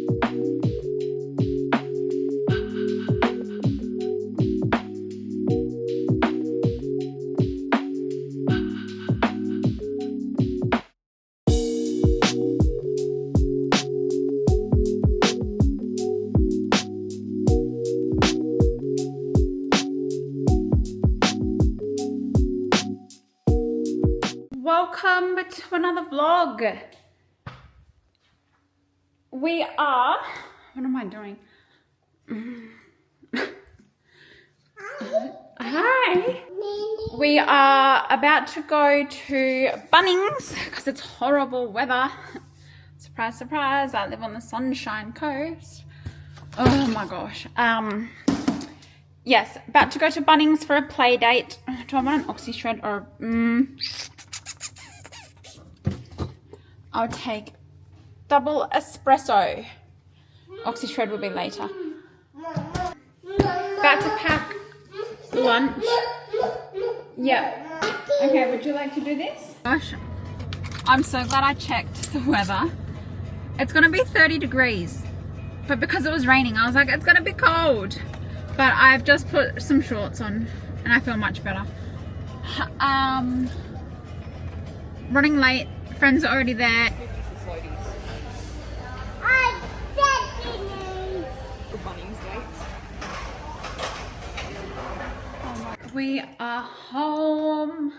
Welcome to another vlog. We are, what am I doing? Hi. We are about to go to Bunnings because it's horrible weather. Surprise, surprise, I live on the Sunshine Coast. Oh my gosh. Yes, about to go to Bunnings for a play date. Do I want an oxy shred or I'll take double espresso. Oxy shred will be later. About to pack lunch. Yeah. Okay, would you like to do this? Gosh, I'm so glad I checked the weather. It's gonna be 30 degrees, but because it was raining, I was like, it's gonna be cold. But I've just put some shorts on and I feel much better. Running late. Friends are already there. We are home.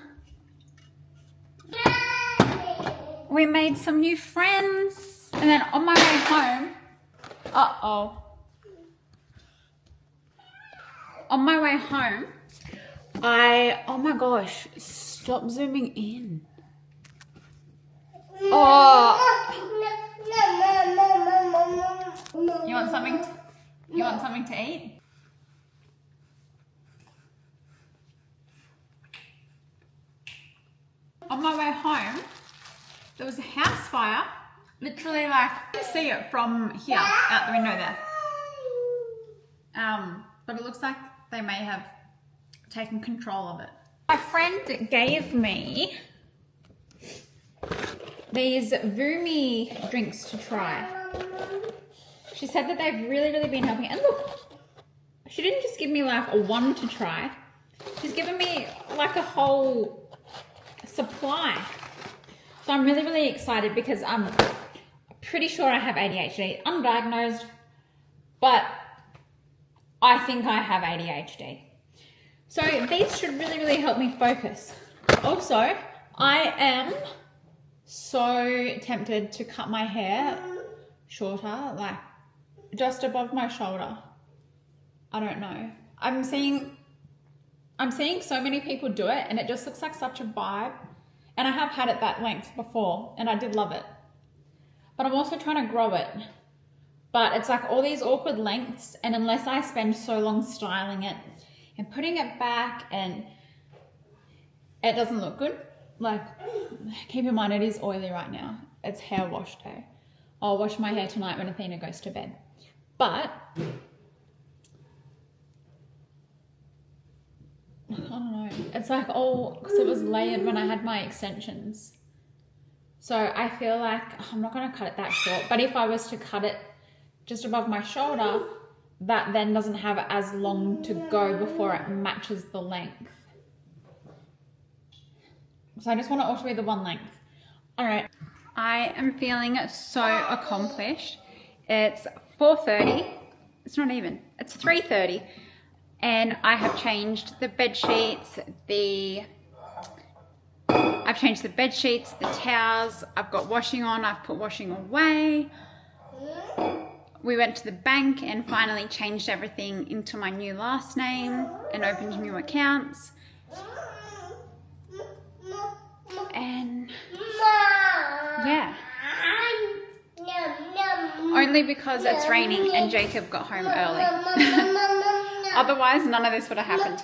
We made some new friends. And then on my way home, on my way home, oh my gosh, stop zooming in. Oh. You want something to eat? On my way home, there was a house fire. Literally, like, you can see it from here, out the window there. But it looks like they may have taken control of it. My friend gave me these Vumi drinks to try. She said that they've really been helping. And look, she didn't just give me like a one to try. She's given me like a whole supply. So I'm really excited because I'm pretty sure I have ADHD. Undiagnosed, but I think I have ADHD. So these should really help me focus. Also, I am so tempted to cut my hair shorter, like just above my shoulder. I don't know. I'm seeing so many people do it and it just looks like such a vibe. And I have had it that length before and I did love it. But I'm also trying to grow it. But it's like all these awkward lengths, and unless I spend so long styling it and putting it back, and it doesn't look good. Like, keep in mind, it is oily right now. It's hair wash day. I'll wash my hair tonight when Athena goes to bed. But I don't know. It's like all, because it was layered when I had my extensions. So I feel like I'm not going to cut it that short. But if I was to cut it just above my shoulder, that then doesn't have as long to go before it matches the length. So I just want it all to be the one length. All right. I am feeling so accomplished. It's 4:30. It's not even. It's 3:30. And I have changed the bed sheets, the towels. I've got washing on. I've put washing away. We went to the bank and finally changed everything into my new last name and opened new accounts. And yeah. Only because it's raining and Jacob got home early. Otherwise, none of this would have happened.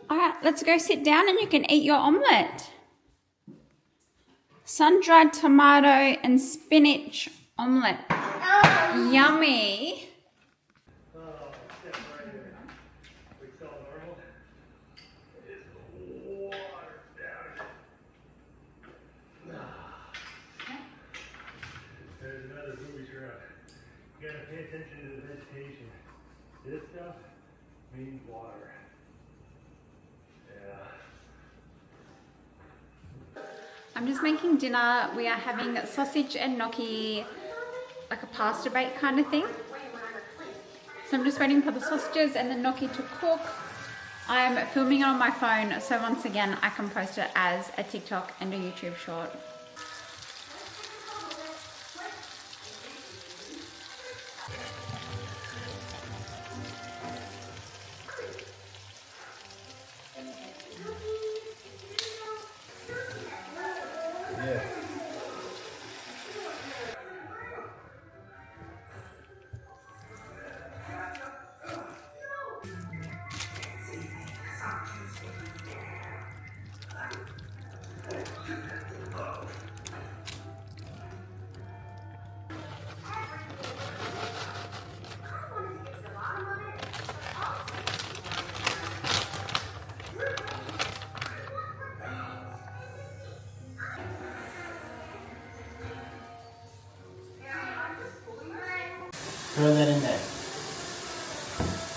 All right, let's go sit down and you can eat your omelette. Sun-dried tomato and spinach omelette. Yummy. There's another booby trap. You gotta pay attention to the vegetation. This stuff means water. Yeah. I'm just making dinner. We are having sausage and gnocchi, like a pasta bake kind of thing. So I'm just waiting for the sausages and the gnocchi to cook. I'm filming it on my phone, so once again I can post it as a TikTok and a YouTube short. Yeah. Throw that in there.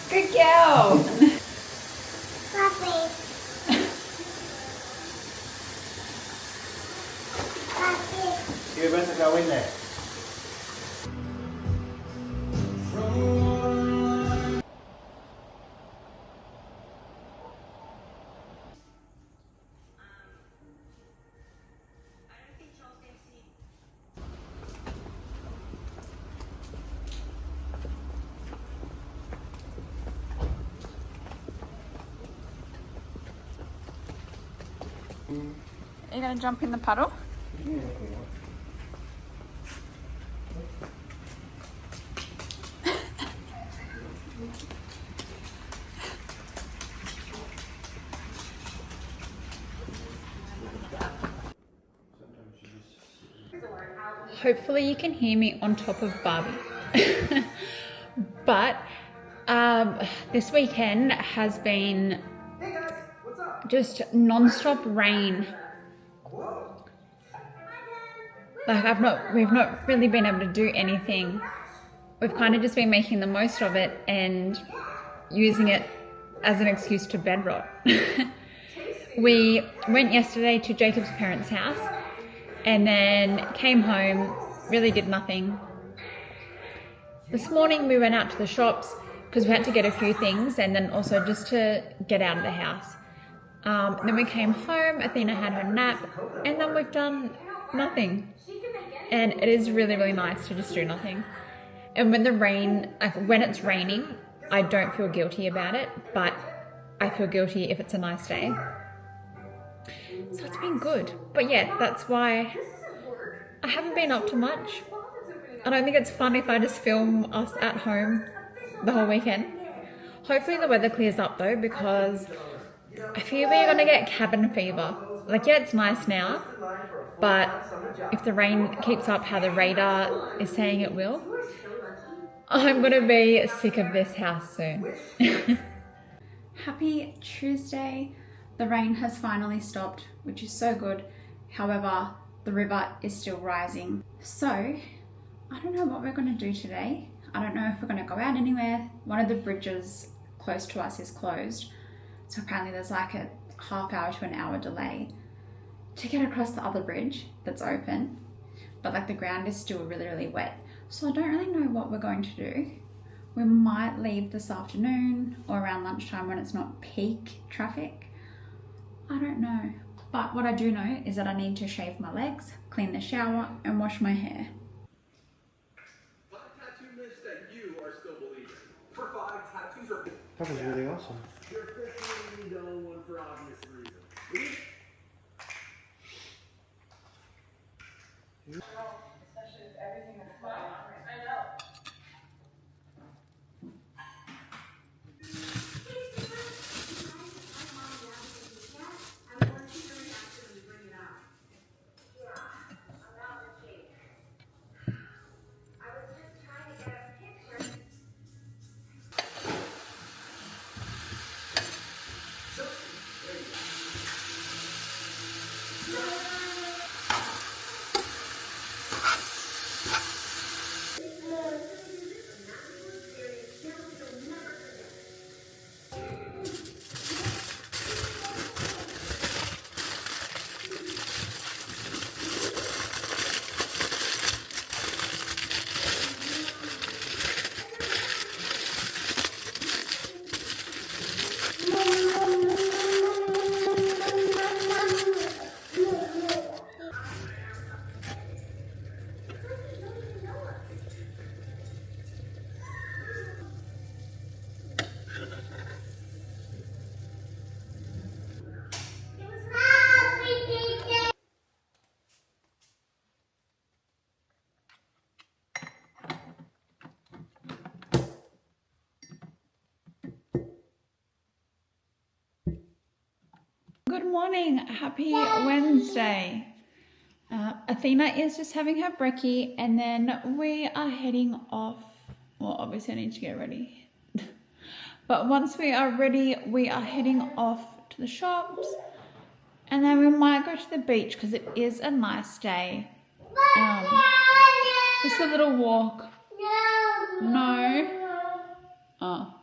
Good girl! Puppy. Puppy. You're about to go in there. Are you going to jump in the puddle? Hopefully you can hear me on top of Barbie. But this weekend has been just non-stop rain. Like we've not really been able to do anything. We've kind of just been making the most of it and using it as an excuse to bed rot. We went yesterday to Jacob's parents' house and then came home, really did nothing. This morning we went out to the shops because we had to get a few things and then also just to get out of the house. Then we came home, Athena had her nap, and then we've done nothing. And it is really, really nice to just do nothing. And when when it's raining, I don't feel guilty about it, but I feel guilty if it's a nice day. So it's been good. But yeah, that's why I haven't been up to much. I don't think it's fun if I just film us at home the whole weekend. Hopefully the weather clears up though, because I fear we're gonna get cabin fever. Like, yeah, it's nice now, but if the rain keeps up how the radar is saying it will, I'm gonna be sick of this house soon. Happy Tuesday. The rain has finally stopped, which is so good. However, the river is still rising. So, I don't know what we're gonna do today. I don't know if we're gonna go out anywhere. One of the bridges close to us is closed. So apparently there's like a half hour to an hour delay to get across the other bridge that's open. But like the ground is still really, really wet. So I don't really know what we're going to do. We might leave this afternoon or around lunchtime when it's not peak traffic. I don't know. But what I do know is that I need to shave my legs, clean the shower, and wash my hair. 5 tattoo myths that you are still believing. For 5 tattoos are... That was really awesome. You're officially the only one for obvious reasons. Especially if everything is fine. I know. I was just trying to get Good morning, happy Wednesday. Athena is just having her brekkie and then we are heading off. Well, obviously I need to get ready. But once we are ready, we are heading off to the shops and then we might go to the beach because it is a nice day. Just a little walk. No? Oh,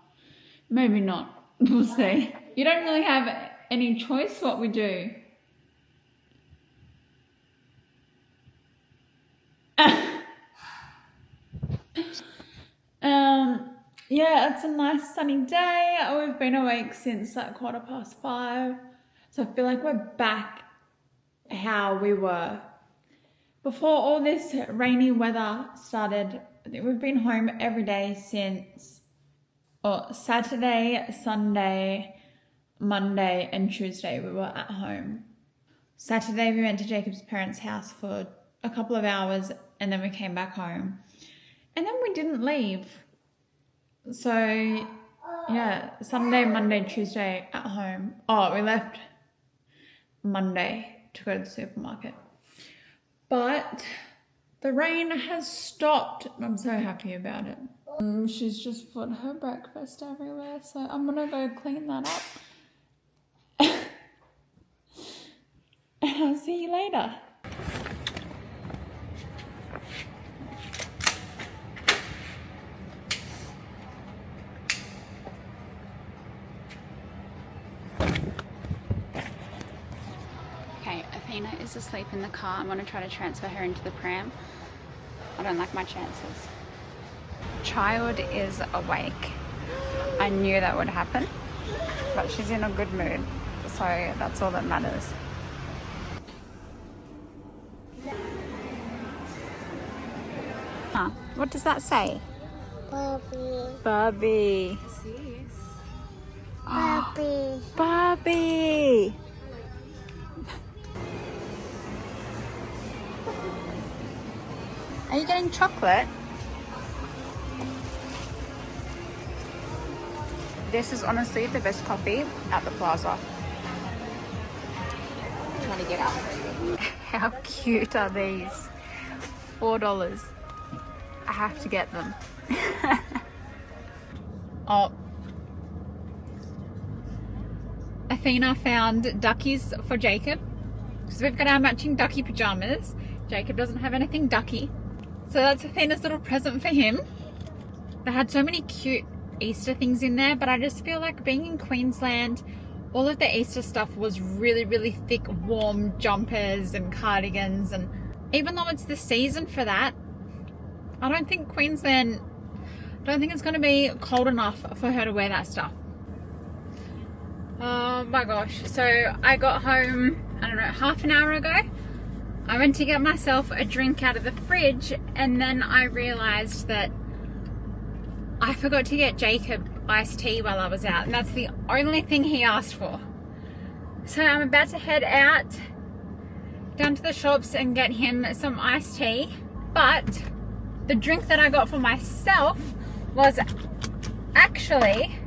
maybe not. We'll see. You don't really have any choice what we do. Yeah, it's a nice sunny day. We've been awake since like 5:15, so I feel like we're back how we were before all this rainy weather started. I think we've been home every day since Saturday, Sunday, Monday and Tuesday we were at home. Saturday we went to Jacob's parents' house for a couple of hours and then we came back home. And then we didn't leave. So yeah, Sunday, Monday, Tuesday at home. Oh, we left Monday to go to the supermarket. But the rain has stopped. I'm so happy about it. She's just put her breakfast everywhere, so I'm gonna go clean that up. And I'll see you later. Okay, Athena is asleep in the car. I'm going to try to transfer her into the pram. I don't like my chances. Child is awake. I knew that would happen, but she's in a good mood, so that's all that matters. Huh, what does that say? Barbie. Barbie. Barbie. Barbie. Are you getting chocolate? This is honestly the best coffee at the plaza. I'm trying to get up. How cute are these? $4. I have to get them. Oh. Athena found duckies for Jacob. Because we've got our matching ducky pajamas. Jacob doesn't have anything ducky. So that's Athena's little present for him. They had so many cute Easter things in there, but I just feel like being in Queensland, all of the Easter stuff was really, really thick, warm jumpers and cardigans. And even though it's the season for that, I don't think it's going to be cold enough for her to wear that stuff. Oh my gosh. So I got home, I don't know, half an hour ago. I went to get myself a drink out of the fridge and then I realized that I forgot to get Jacob iced tea while I was out, and that's the only thing he asked for. So I'm about to head out down to the shops and get him some iced tea, but the drink that I got for myself was actually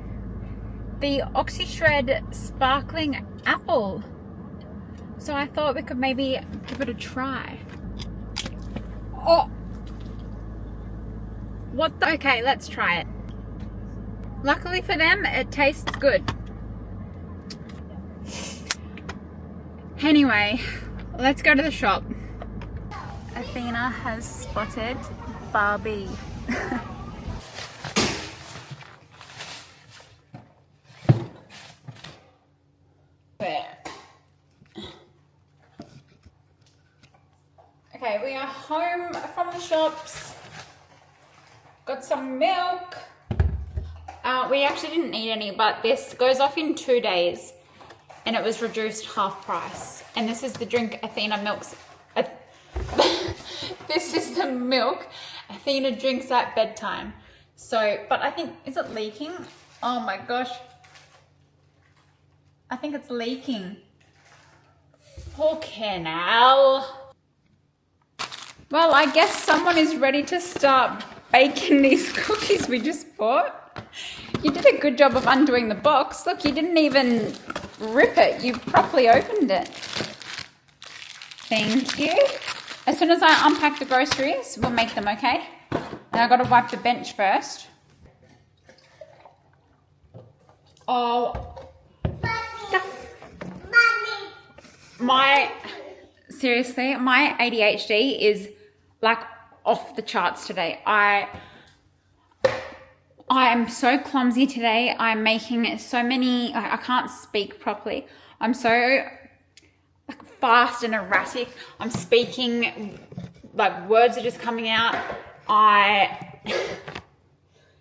the OxyShred sparkling apple. So I thought we could maybe give it a try. Oh! What the? Okay, let's try it. Luckily for them, it tastes good. Anyway, let's go to the shop. Athena has spotted Barbie. There. Okay, we are home from the shops. Got some milk. We actually didn't need any, but this goes off in 2 days and it was reduced half price. And this is the drink Athena milks. This is the milk Athena drinks at bedtime. So, but I think, is it leaking? Oh my gosh. I think it's leaking. Poor canal. Well, I guess someone is ready to start baking these cookies we just bought. You did a good job of undoing the box. Look, you didn't even rip it. You properly opened it. Thank you. As soon as I unpack the groceries, we'll make them, okay? And I've got to wipe the bench first. Oh. Seriously, my ADHD is like off the charts today. I am so clumsy today. I'm making so many, I can't speak properly. I'm so like fast and erratic. I'm speaking, like words are just coming out. I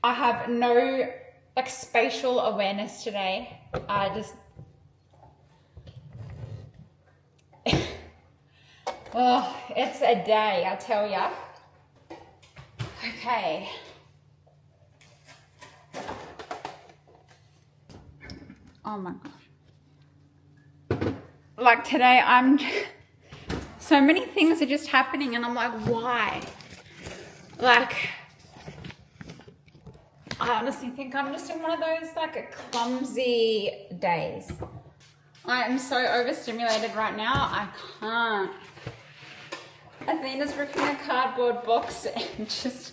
have no like spatial awareness today. I just, oh, it's a day, I tell ya. Okay. Oh my gosh. Like today, so many things are just happening and I'm like, why? Like, I honestly think I'm just in one of those like clumsy days. I am so overstimulated right now, I can't. Athena's ripping a cardboard box and just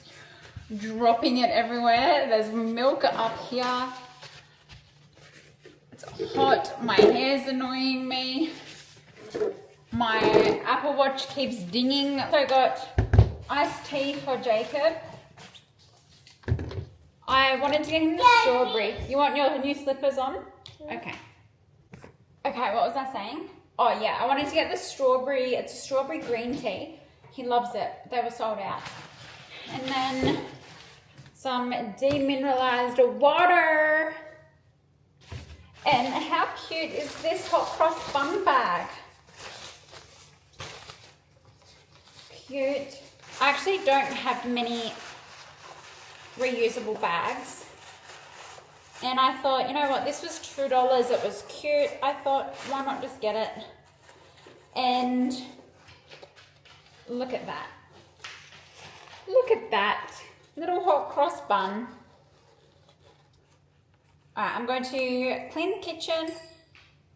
dropping it everywhere. There's milk up here. It's hot. My hair's annoying me. My Apple Watch keeps dinging. So I got iced tea for Jacob. I wanted to get him the strawberry. You want your new slippers on? Okay. Okay, what was I saying? Oh yeah, I wanted to get the strawberry. It's a strawberry green tea. He loves it. They were sold out. And then some demineralized water. And how cute is this hot cross bun bag? Cute. I actually don't have many reusable bags. And I thought, you know what, this was $2. It was cute. I thought, why not just get it? And look at that. Look at that. Little hot cross bun. Alright, I'm going to clean the kitchen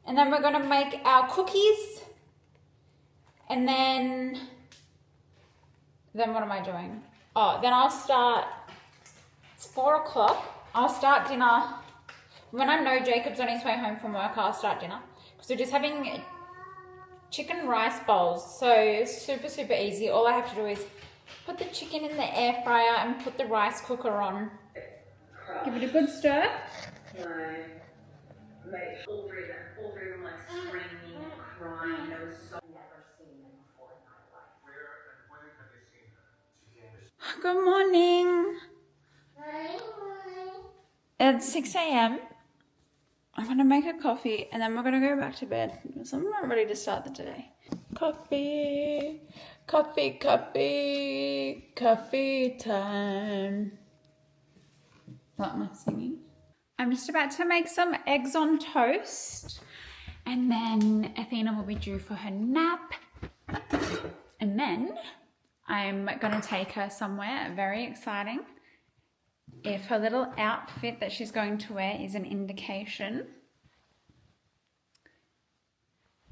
and then we're going to make our cookies and then what am I doing? Oh, then I'll start, it's 4 o'clock, I'll start dinner. When I know Jacob's on his way home from work, I'll start dinner. Because we're just having chicken rice bowls, so super, super easy. All I have to do is put the chicken in the air fryer and put the rice cooker on. Give it a good stir. My mate, all three of them like screaming, crying. They were so never seen them before in my life. Where and when have you seen her? She came to Good morning. It's 6 a.m. I'm going to make a coffee and then we're going to go back to bed because I'm not ready to start the day. Coffee, coffee, coffee, coffee time. What am I singing? I'm just about to make some eggs on toast and then Athena will be due for her nap and then I'm going to take her somewhere very exciting. If her little outfit that she's going to wear is an indication.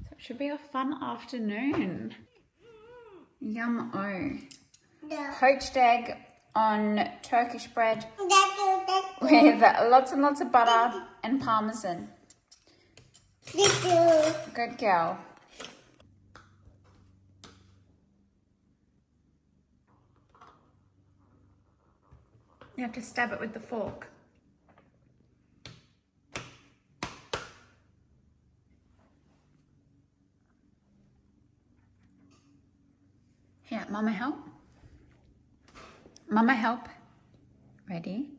So it should be a fun afternoon. Yum-o. Poached egg on Turkish bread with lots and lots of butter and parmesan. Good girl. You have to stab it with the fork. Here, Mama help. Mama help. Ready?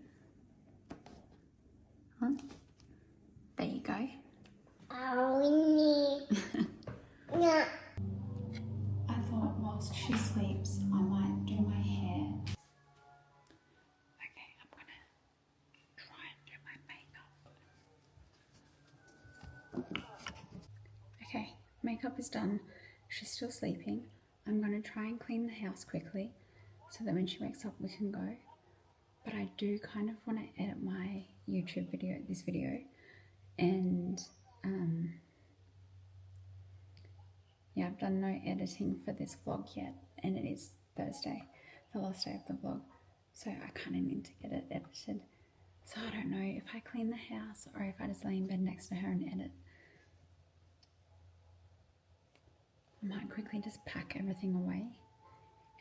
Huh? There you go. Oh, yeah. I thought whilst she sleeps, I might do my hair. Okay, I'm gonna try and do my makeup. Okay, makeup is done. She's still sleeping. I'm gonna try and clean the house quickly so that when she wakes up we can go. But I do kind of want to edit my YouTube video, this video, and yeah, I've done no editing for this vlog yet, and it is Thursday, the last day of the vlog, so I kind of need to get it edited. So I don't know if I clean the house or if I just lay in bed next to her and edit. I might quickly just pack everything away,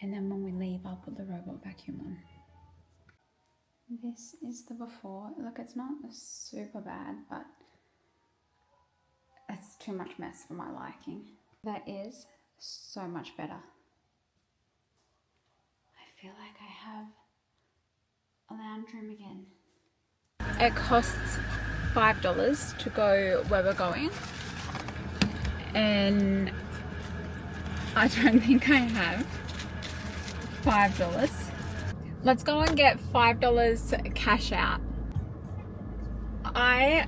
and then when we leave I'll put the robot vacuum on. This is the before. Look, it's not super bad, but it's too much mess for my liking. That is so much better. I feel like I have a lounge room again. It costs $5 to go where we're going, and I don't think I have $5. Let's go and get $5 cash out. I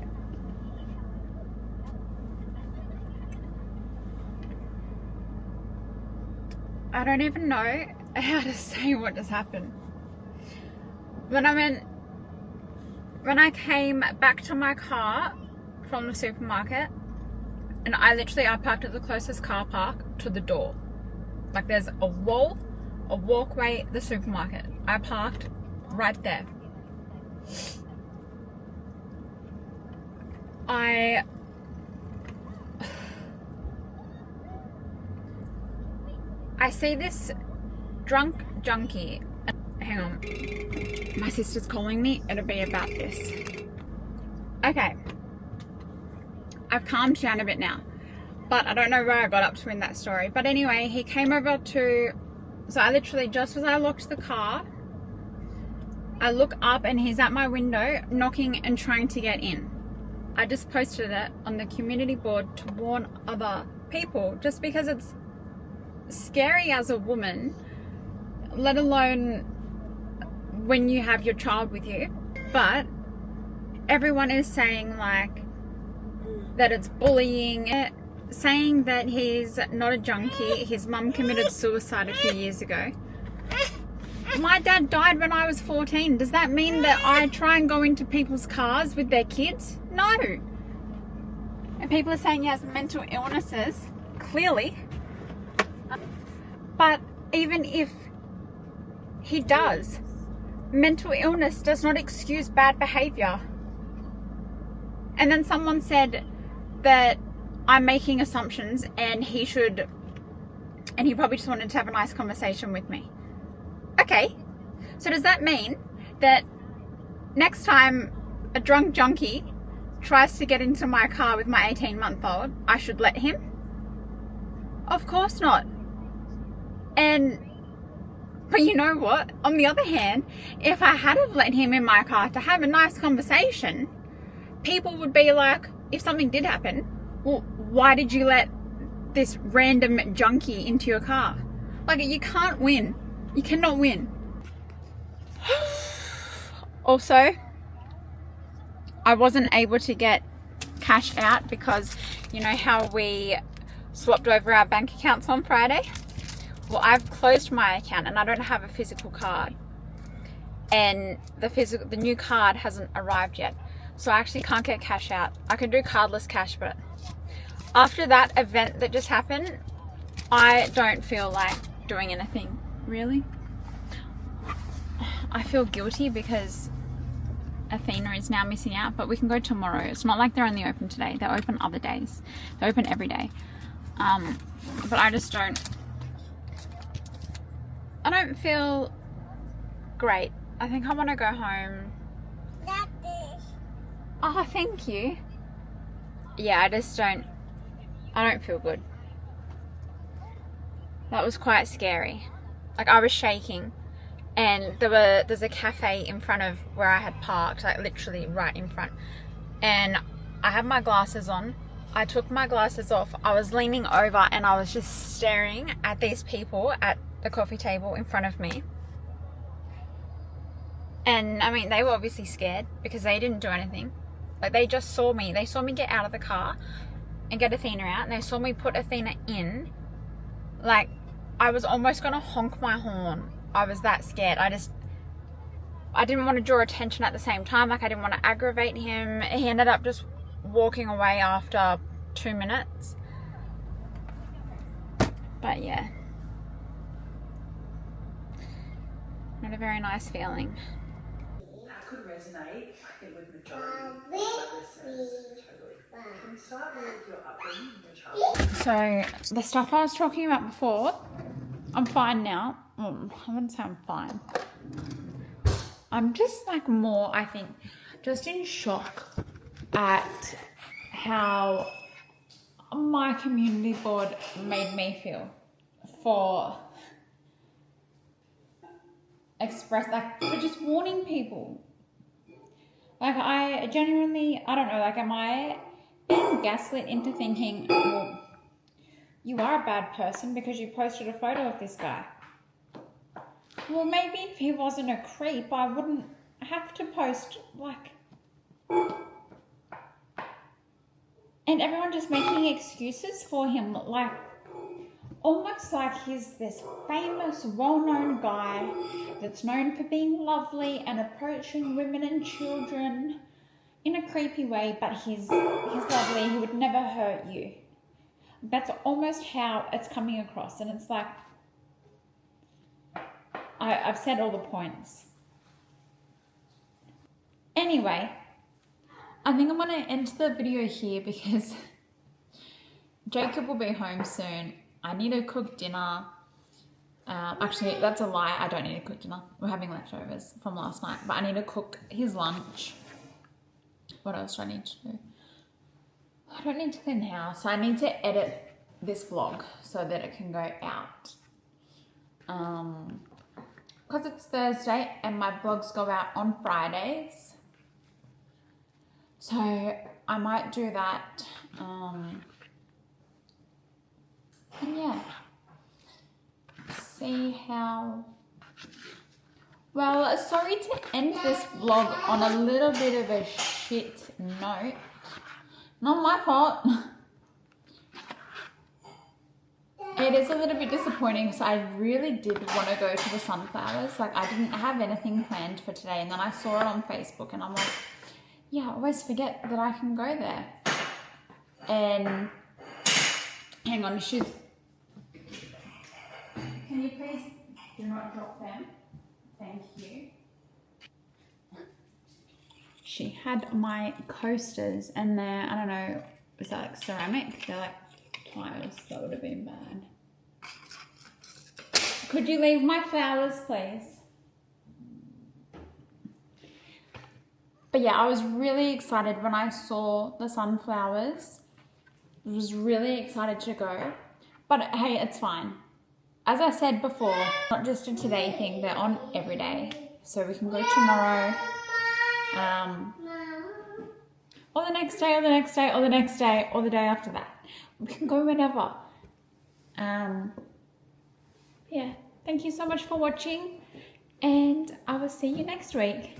don't even know how to say what just happened. When I came back to my car from the supermarket, and I parked at the closest car park to the door. Like, there's a wall, a walkway, the supermarket. I parked right there. I see this drunk junkie. Hang on. My sister's calling me. It'll be about this. Okay. I've calmed down a bit now. But I don't know where I got up to in that story. But anyway, he came over to... So I literally, just as I locked the car, I look up and he's at my window knocking and trying to get in. I just posted it on the community board to warn other people, just because it's scary as a woman, let alone when you have your child with you. But everyone is saying like that it's bullying, saying that he's not a junkie. His mum committed suicide a few years ago. My dad died when I was 14. Does that mean that I try and go into people's cars with their kids? No. And people are saying he has mental illnesses, clearly. But even if he does, mental illness does not excuse bad behavior. And then someone said that I'm making assumptions and he probably just wanted to have a nice conversation with me. Okay, so does that mean that next time a drunk junkie tries to get into my car with my 18-month-old, I should let him? Of course not. But you know what? On the other hand, if I had have let him in my car to have a nice conversation, people would be like, if something did happen, well, why did you let this random junkie into your car? Like, you can't win. You cannot win. Also, I wasn't able to get cash out because you know how we swapped over our bank accounts on Friday? Well, I've closed my account and I don't have a physical card. And the new card hasn't arrived yet. So I actually can't get cash out. I can do cardless cash, but after that event that just happened, I don't feel like doing anything. Really? I feel guilty because Athena is now missing out, but we can go tomorrow. It's not like they're only open today. They're open other days. They're open every day. But I just don't feel great I think I want to go home. Oh, thank you. Yeah, I don't feel good. That was quite scary. Like, I was shaking, and there's a cafe in front of where I had parked, like literally right in front, and I had my glasses on. I took my glasses off. I was leaning over and I was just staring at these people at the coffee table in front of me. And I mean, they were obviously scared because they didn't do anything. Like, they just saw me. They saw me get out of the car and get Athena out, and they saw me put Athena in. Like, I was almost gonna honk my horn. I was that scared. I didn't want to draw attention at the same time. Like, I didn't want to aggravate him. He ended up just walking away after 2 minutes. But yeah, not a very nice feeling. That could resonate, I think, with majority of listeners. Totally. Can we start with your upbringing, your childhood? So the stuff I was talking about before, I'm fine now. Well, I wouldn't say I'm fine. I'm just like more, I think, just in shock at how my community board made me feel for just warning people. Like, I genuinely, I don't know, like, am I being gaslit into thinking, well, you are a bad person because you posted a photo of this guy? Well, maybe if he wasn't a creep, I wouldn't have to post, like... And everyone just making excuses for him, like, almost like he's this famous, well-known guy that's known for being lovely and approaching women and children in a creepy way, but he's lovely, he would never hurt you. That's almost how it's coming across, and it's like, I've said all the points. Anyway, I think I'm going to end the video here because Jacob will be home soon. I need to cook dinner. Actually, that's a lie. I don't need to cook dinner. We're having leftovers from last night, but I need to cook his lunch. What else do I need to do? I don't need to clean the house. I need to edit this vlog so that it can go out. Because it's Thursday and my vlogs go out on Fridays. So I might do that. And yeah. See how... Well, sorry to end this vlog on a little bit of a shit note. Not my fault. It is a little bit disappointing because I really did want to go to the sunflowers. Like, I didn't have anything planned for today, and then I saw it on Facebook and I'm like, yeah, I always forget that I can go there. And hang on, can you please do not drop them? Thank you. She had my coasters and they're, I don't know, is that like ceramic? They're like tiles. That would have been bad. Could you leave my flowers, please? But yeah, I was really excited when I saw the sunflowers. I was really excited to go. But hey, it's fine. As I said before, not just a today thing, they're on every day. So we can go tomorrow. Or the next day, or the next day, or the next day, or the day after that. We can go whenever. Yeah, thank you so much for watching, and I will see you next week.